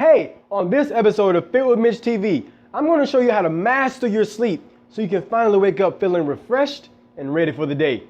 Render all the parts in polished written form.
Hey, on this episode of Fit with Mitch TV, I'm going to show you how to master your sleep so you can finally wake up feeling refreshed and ready for the day.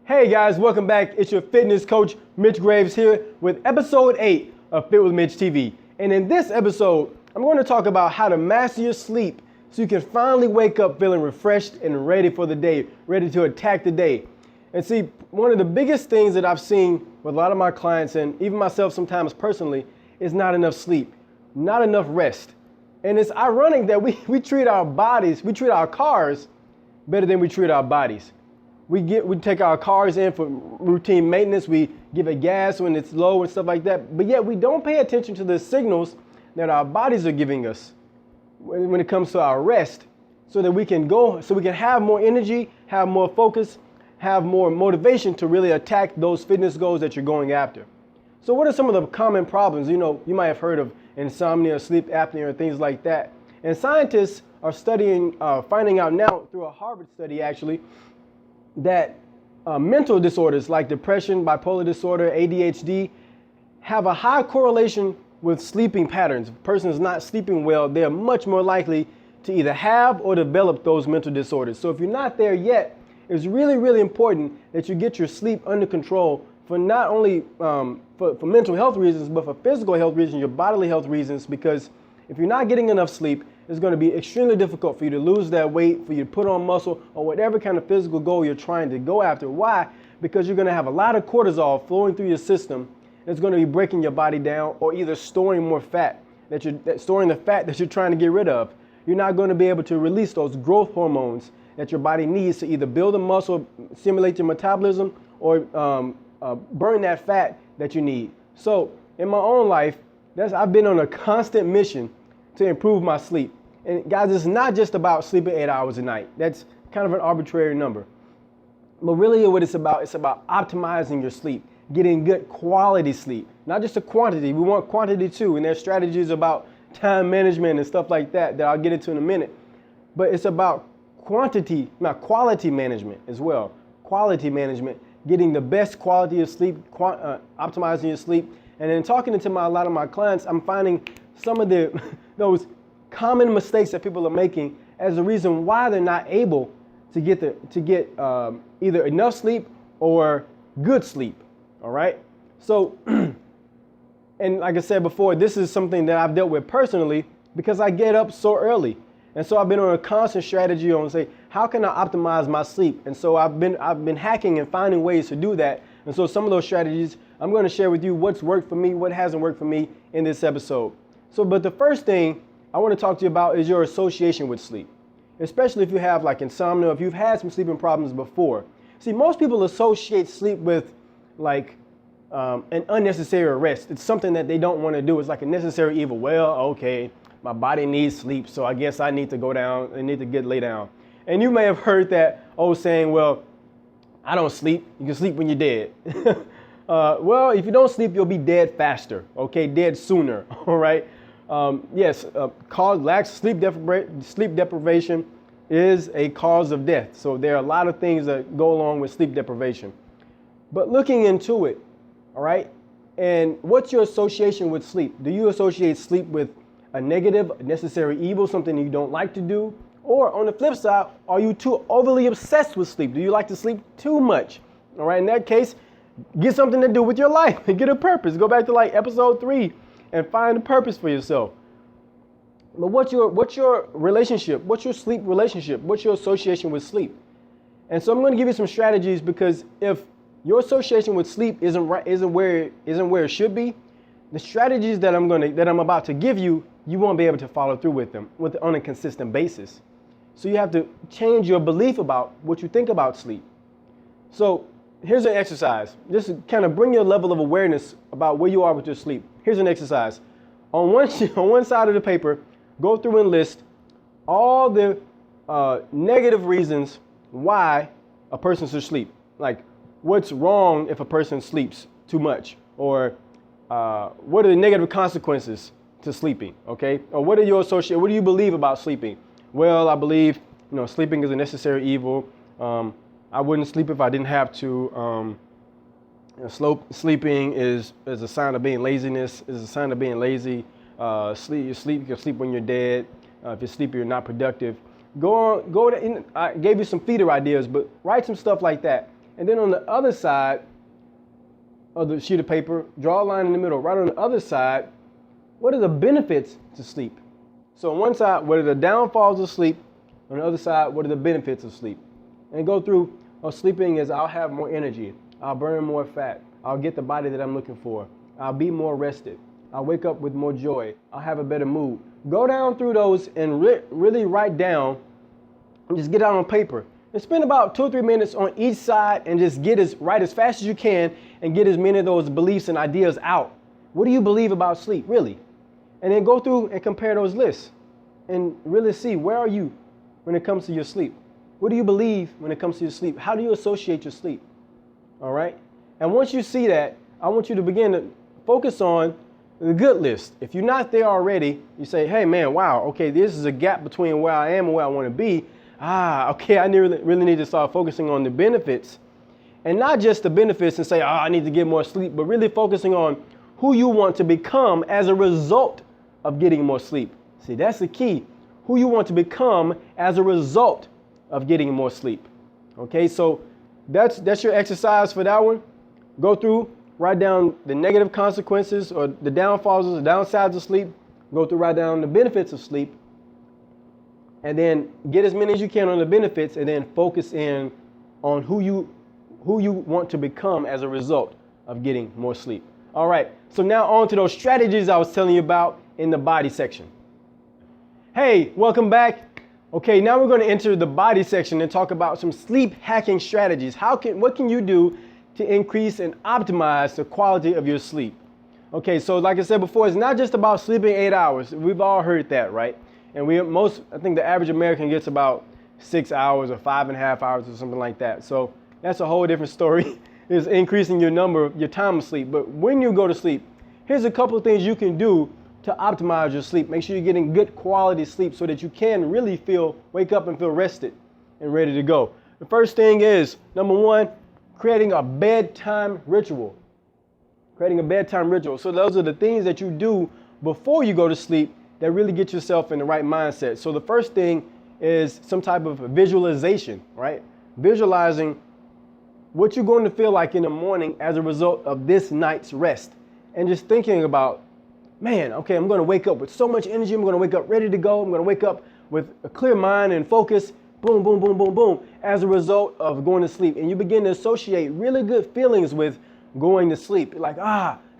Hey guys, welcome back. It's your fitness coach, Mitch Graves here with episode 8 of Fit with Mitch TV. And in this episode, I'm going to talk about how to master your sleep so you can finally wake up feeling refreshed and ready for the day, ready to attack the day. And see, one of the biggest things that I've seen with a lot of my clients and even myself sometimes personally is not enough sleep, not enough rest. And it's ironic that we treat our bodies, we treat our cars better than we treat our bodies. We take our cars in for routine maintenance. We give it gas when it's low and stuff like that. But yet we don't pay attention to the signals that our bodies are giving us when it comes to our rest, so that we can have more energy, have more focus, have more motivation to really attack those fitness goals that you're going after. So what are some of the common problems? You know, you might have heard of insomnia, sleep apnea, or things like that. And scientists are finding out now through a Harvard study actually, that mental disorders like depression, bipolar disorder, ADHD have a high correlation with sleeping patterns. If a person is not sleeping well, they're much more likely to either have or develop those mental disorders. So if you're not there yet, it's really, really important that you get your sleep under control for not only for mental health reasons, but for physical health reasons, your bodily health reasons, because if you're not getting enough sleep, it's going to be extremely difficult for you to lose that weight, for you to put on muscle, or whatever kind of physical goal you're trying to go after. Why? Because you're going to have a lot of cortisol flowing through your system. It's going to be breaking your body down, or either storing more fat, storing the fat that you're trying to get rid of. You're not going to be able to release those growth hormones that your body needs to either build a muscle, stimulate your metabolism, or burn that fat that you need. So in my own life, I've been on a constant mission to improve my sleep. And guys, it's not just about sleeping 8 hours a night. That's kind of an arbitrary number. But really what it's about optimizing your sleep, getting good quality sleep, not just a quantity. We want quantity too. And there's strategies about time management and stuff like that I'll get into in a minute. But it's about quality management as well. Quality management, getting the best quality of sleep, optimizing your sleep. And then talking to a lot of my clients, I'm finding some of those common mistakes that people are making as a reason why they're not able to get either enough sleep or good sleep. All right. So, and like I said before, this is something that I've dealt with personally because I get up so early. And so I've been on a constant strategy on how can I optimize my sleep? And so I've been hacking and finding ways to do that. And so some of those strategies I'm going to share with you what's worked for me, what hasn't worked for me in this episode. So, but the first thing I want to talk to you about is your association with sleep, especially if you have like insomnia, if you've had some sleeping problems before. See, most people associate sleep with like an unnecessary rest. It's something that they don't want to do. It's like a necessary evil. Well, okay, my body needs sleep, so I guess I need to go down and need to lay down. And you may have heard that old saying, well, I don't sleep. You can sleep when you're dead. Well, if you don't sleep, you'll be dead faster. Okay, dead sooner. All right. Sleep deprivation is a cause of death. So there are a lot of things that go along with sleep deprivation. But looking into it, all right, and what's your association with sleep? Do you associate sleep with a negative, a necessary evil, something you don't like to do? Or on the flip side, are you too overly obsessed with sleep? Do you like to sleep too much? All right, in that case, get something to do with your life and get a purpose. Go back to like episode 3 and find a purpose for yourself. But what's your relationship? What's your sleep relationship? What's your association with sleep? And so I'm going to give you some strategies, because if your association with sleep isn't where it should be, the strategies that I'm about to give you, you won't be able to follow through with them on a consistent basis. So you have to change your belief about what you think about sleep. So here's an exercise. Just to kind of bring your level of awareness about where you are with your sleep. Here's an exercise. On one side of the paper, go through and list all the negative reasons why a person should sleep. Like, what's wrong if a person sleeps too much? Or what are the negative consequences to sleeping? Okay? Or what do you believe about sleeping? Well, I believe, sleeping is a necessary evil. I wouldn't sleep if I didn't have to. Sleeping is a sign of being laziness, is a sign of being lazy. You can sleep when you're dead. If you sleep, you're not productive. I gave you some feeder ideas, but write some stuff like that. And then on the other side of the sheet of paper, draw a line in the middle. Right on the other side, what are the benefits to sleep? So on one side, what are the downfalls of sleep? On the other side, what are the benefits of sleep? And go through, sleeping is I'll have more energy. I'll burn more fat. I'll get the body that I'm looking for. I'll be more rested. I'll wake up with more joy. I'll have a better mood. Go down through those and really write down and just get out on paper. And spend about 2 or 3 minutes on each side and just write as fast as you can and get as many of those beliefs and ideas out. What do you believe about sleep, really? And then go through and compare those lists and really see, where are you when it comes to your sleep? What do you believe when it comes to your sleep? How do you associate your sleep? All right? And once you see that, I want you to begin to focus on the good list. If you're not there already, you say, hey, man, wow, okay, this is a gap between where I am and where I want to be. Okay, I really need to start focusing on the benefits. And not just the benefits and say, I need to get more sleep, but really focusing on who you want to become as a result of getting more sleep. See, that's the key. Who you want to become as a result of getting more sleep. Okay, so that's your exercise for that one. Go through, write down the negative consequences or the downfalls or the downsides of sleep. Go through, write down the benefits of sleep. And then get as many as you can on the benefits, and then focus in on who you want to become as a result of getting more sleep. All right, so now on to those strategies I was telling you about in the body section. Hey, welcome back. Okay, now we're going to enter the body section and talk about some sleep hacking strategies. What can you do to increase and optimize the quality of your sleep? Okay, so like I said before, it's not just about sleeping 8 hours. We've all heard that, right? And I think the average American gets about 6 hours or 5.5 hours or something like that. So that's a whole different story. It's increasing your time of sleep. But when you go to sleep, here's a couple of things you can do to optimize your sleep. Make sure you're getting good quality sleep so that you can really wake up and feel rested and ready to go. The first thing is, number one, creating a bedtime ritual. Creating a bedtime ritual. So those are the things that you do before you go to sleep that really get yourself in the right mindset. So the first thing is some type of visualization, right? Visualizing what you're going to feel like in the morning as a result of this night's rest. And just thinking about, man, okay, I'm going to wake up with so much energy. I'm going to wake up ready to go. I'm going to wake up with a clear mind and focus. Boom, boom, boom, boom, boom, as a result of going to sleep. And you begin to associate really good feelings with going to sleep. You're like,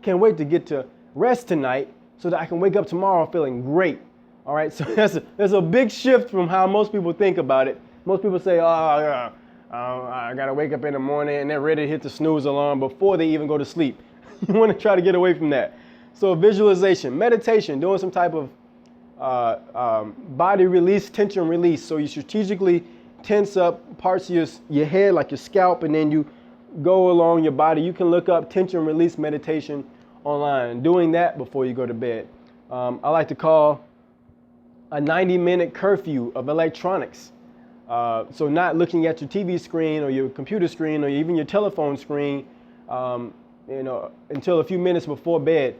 can't wait to get to rest tonight so that I can wake up tomorrow feeling great. All right, so there's a big shift from how most people think about it. Most people say, I got to wake up in the morning, and they're ready to hit the snooze alarm before they even go to sleep. You want to try to get away from that. So visualization, meditation, doing some type of body release, tension release. So you strategically tense up parts of your head, like your scalp, and then you go along your body. You can look up tension release meditation online. Doing that before you go to bed. I like to call a 90-minute curfew of electronics. So not looking at your TV screen or your computer screen or even your telephone screen, until a few minutes before bed.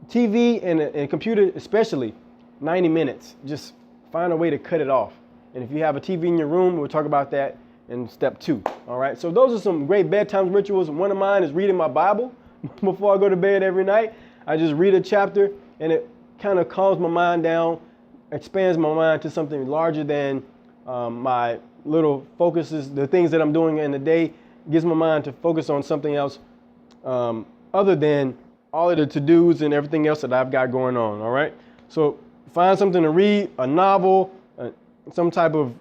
TV and computer especially, 90 minutes. Just find a way to cut it off. And if you have a TV in your room, we'll talk about that in step 2. All right. So those are some great bedtime rituals. One of mine is reading my Bible before I go to bed every night. I just read a chapter, and it kind of calms my mind down, expands my mind to something larger than my little focuses, the things that I'm doing in the day. Gives my mind to focus on something else other than all of the to-dos and everything else that I've got going on. All right. So find something to read, a novel, some type of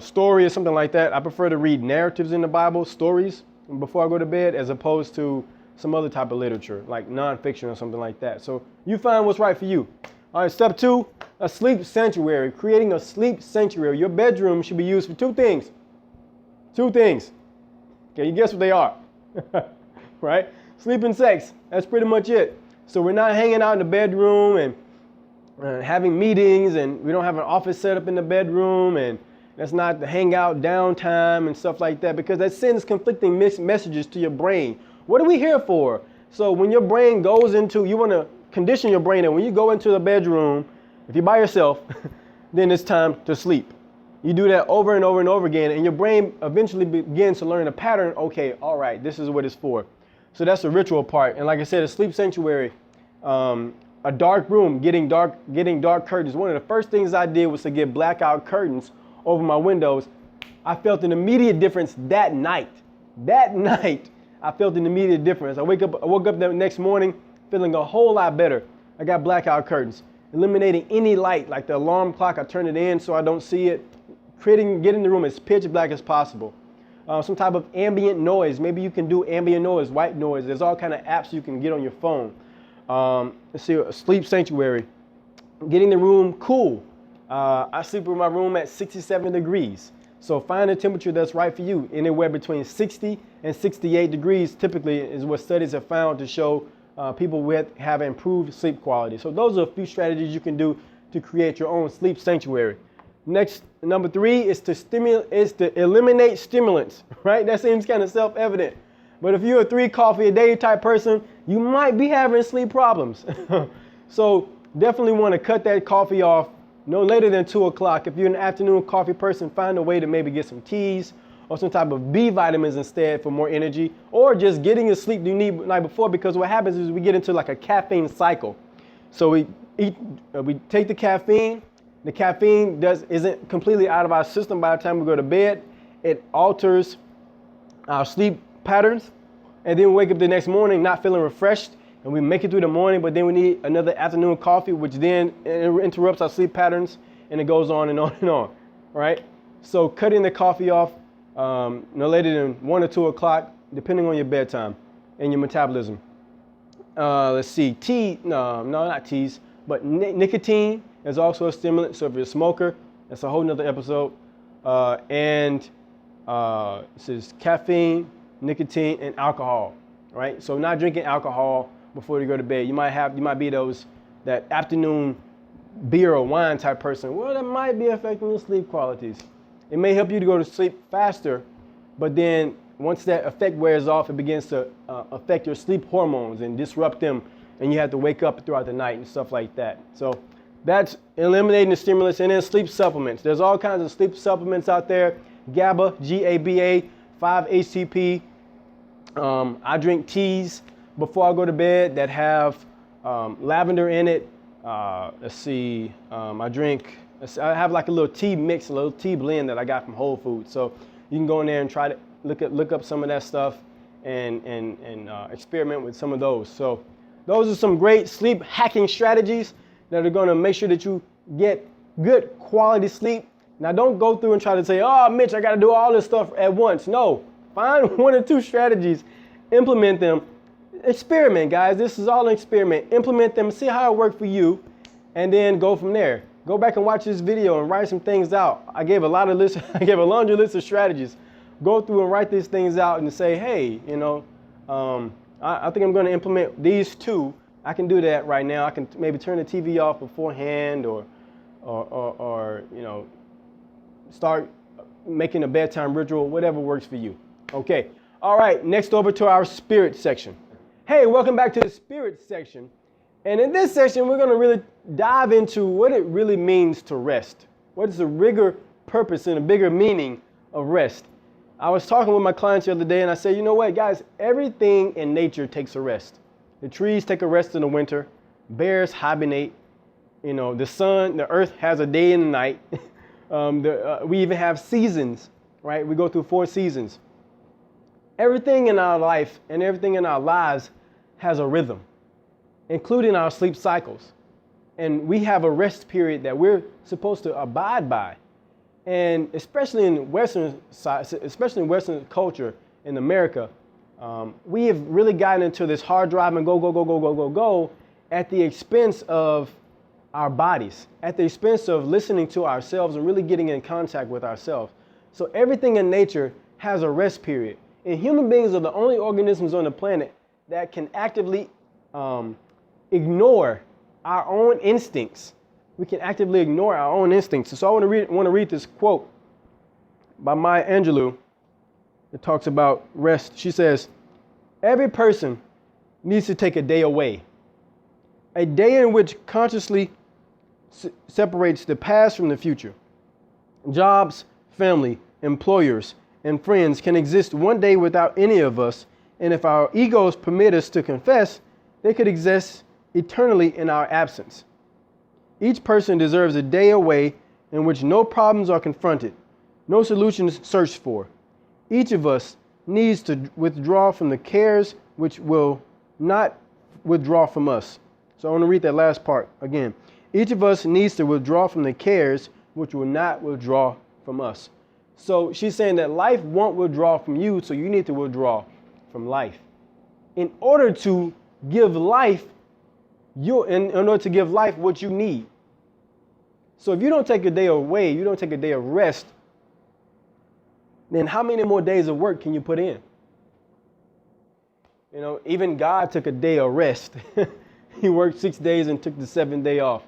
story or something like that. I prefer to read narratives in the Bible, stories, before I go to bed, as opposed to some other type of literature like nonfiction or something like that. So you find what's right for you. All right, step 2, a sleep sanctuary, creating a sleep sanctuary. Your bedroom should be used for two things. Two things. Can you guess what they are? Right? Sleep and sex. That's pretty much it. So we're not hanging out in the bedroom and having meetings, and we don't have an office set up in the bedroom, and that's not the hangout downtime and stuff like that, because that sends conflicting messages to your brain. What are we here for? So when your brain goes into, you want to condition your brain that when you go into the bedroom, if you're by yourself, then it's time to sleep. You do that over and over and over again, and your brain eventually begins to learn a pattern. Okay, all right, this is what it's for. So that's the ritual part. And like I said, a sleep sanctuary, a dark room, getting dark curtains. One of the first things I did was to get blackout curtains over my windows. I felt an immediate difference that night. That night, I felt an immediate difference. I woke up the next morning feeling a whole lot better. I got blackout curtains, eliminating any light, like the alarm clock. I turn it in so I don't see it. Getting the room as pitch black as possible. Some type of ambient noise. Maybe you can do ambient noise, white noise. There's all kind of apps you can get on your phone. Let's see, a sleep sanctuary. Getting the room cool. I sleep in my room at 67 degrees. So find a temperature that's right for you. Anywhere between 60 and 68 degrees typically is what studies have found to show people have improved sleep quality. So those are a few strategies you can do to create your own sleep sanctuary. Next, number 3 is to eliminate stimulants, right? That seems kind of self-evident. But if you're a 3 coffee a day type person, you might be having sleep problems. So definitely want to cut that coffee off no later than 2 o'clock. If you're an afternoon coffee person, find a way to maybe get some teas or some type of B vitamins instead for more energy, or just getting the sleep you need the night before, because what happens is we get into like a caffeine cycle. So we take the caffeine. The caffeine isn't completely out of our system by the time we go to bed. It alters our sleep patterns, and then we wake up the next morning not feeling refreshed, and we make it through the morning, but then we need another afternoon coffee, which then interrupts our sleep patterns, and it goes on and on and on, right? So cutting the coffee off no later than 1 or 2 o'clock, depending on your bedtime and your metabolism. Let's see, not teas, but nicotine is also a stimulant. So if you're a smoker, that's a whole nother episode. This is caffeine, nicotine, and alcohol, right? So not drinking alcohol before you go to bed. You might be that afternoon beer or wine type person. Well, that might be affecting your sleep qualities. It may help you to go to sleep faster, but then once that effect wears off, it begins to affect your sleep hormones and disrupt them, and you have to wake up throughout the night and stuff like that. So that's eliminating the stimulants. And then sleep supplements. There's all kinds of sleep supplements out there. GABA, G-A-B-A, 5-HTP. I drink teas before I go to bed that have lavender in it. I have like a little tea mix, a little tea blend that I got from Whole Foods. So you can go in there and try to look up some of that stuff and experiment with some of those. So those are some great sleep hacking strategies that are going to make sure that you get good quality sleep. Now, don't go through and try to say, oh, Mitch, I got to do all this stuff at once. No, find 1 or 2 strategies, implement them, experiment, guys. This is all an experiment. Implement them, see how it worked for you, and then go from there. Go back and watch this video and write some things out. I gave a laundry list of strategies. Go through and write these things out and say, hey, I think I'm going to implement these 2. I can do that right now. I can maybe turn the TV off beforehand, or start making a bedtime ritual, whatever works for you. Okay. All right. Next, over to our spirit section. Hey, welcome back to the spirit section. And in this section, we're going to really dive into what it really means to rest. What is the bigger purpose and the bigger meaning of rest? I was talking with my clients the other day, and I said, you know what, guys, everything in nature takes a rest. The trees take a rest in the winter. Bears hibernate. The sun, the earth has a day and a night. We even have seasons, right? We go through 4 seasons. Everything in our life and everything in our lives has a rhythm, including our sleep cycles. And we have a rest period that we're supposed to abide by. And especially in Western culture in America, we have really gotten into this hard drive and go at the expense of our bodies at the expense of listening to ourselves and really getting in contact with ourselves. So everything in nature has a rest period. And human beings are the only organisms on the planet that can actively ignore our own instincts. We can actively ignore our own instincts. So I want to read this quote by Maya Angelou. It talks about rest. She says, every person needs to take a day away. A day in which consciously separates the past from the future. Jobs, family, employers, and friends can exist one day without any of us, and if our egos permit us to confess, they could exist eternally in our absence. Each person deserves a day away in which no problems are confronted, no solutions searched for. Each of us needs to withdraw from the cares which will not withdraw from us. So I want to read that last part again. Each of us needs to withdraw from the cares which will not withdraw from us. So she's saying that life won't withdraw from you, so you need to withdraw from life. In order to give life, in order to give life what you need. So if you don't take a day away, you don't take a day of rest, then how many more days of work can you put in? You know, even God took a day of rest. He worked 6 days and took the 7th day off.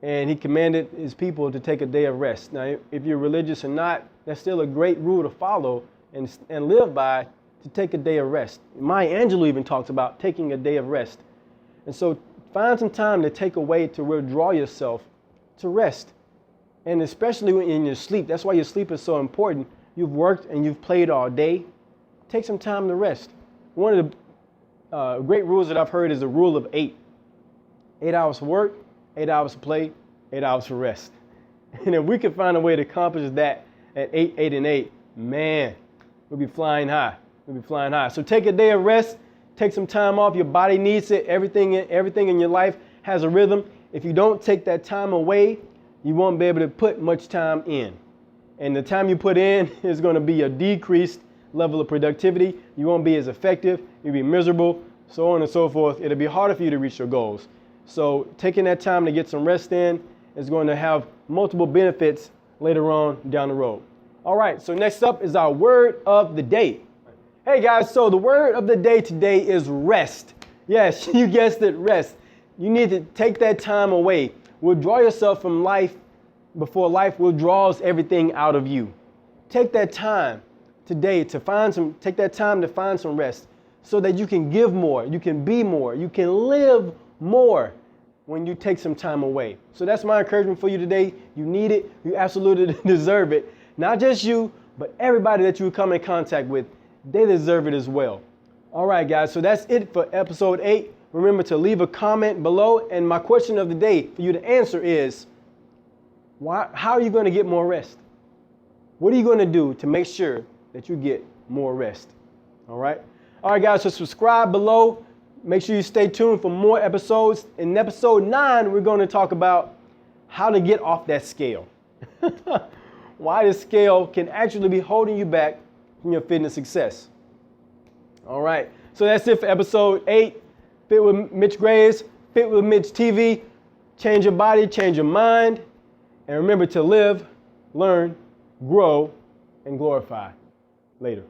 And he commanded his people to take a day of rest. Now, if you're religious or not, that's still a great rule to follow and live by, to take a day of rest. Maya Angelou even talks about taking a day of rest. And so find some time to take away, to withdraw yourself, to rest. And especially when in your sleep. That's why your sleep is so important. You've worked and you've played all day. Take some time to rest. One of the great rules that I've heard is the rule of 8. 8 hours for work, 8 hours for play, 8 hours for rest. And if we could find a way to accomplish that at 8, 8, and 8, man, we'll be flying high. We'll be flying high. So take a day of rest. Take some time off. Your body needs it. Everything in your life has a rhythm. If you don't take that time away, you won't be able to put much time in. And the time you put in is going to be a decreased level of productivity. You won't be as effective. You'll be miserable, so on and so forth. It'll be harder for you to reach your goals. So taking that time to get some rest in is going to have multiple benefits later on down the road. All right, so next up is our word of the day. Hey guys, so the word of the day today is rest. Yes, you guessed it, rest. You need to take that time away. Withdraw yourself from life before life withdraws everything out of you. Take that time today to find some rest so that you can give more, you can be more, you can live more when you take some time away. So that's my encouragement for you today. You need it. You absolutely deserve it. Not just you, but everybody that you come in contact with, they deserve it as well. All right, guys. So that's it for episode 8. Remember to leave a comment below. And my question of the day for you to answer is, how are you going to get more rest? What are you going to do to make sure that you get more rest? All right. All right, guys. So subscribe below. Make sure you stay tuned for more episodes. In episode 9, we're going to talk about how to get off that scale. Why the scale can actually be holding you back from your fitness success. All right. So that's it for episode 8. Fit with Mitch Graves, Fit with Mitch TV. Change your body, change your mind. And remember to live, learn, grow, and glorify. Later.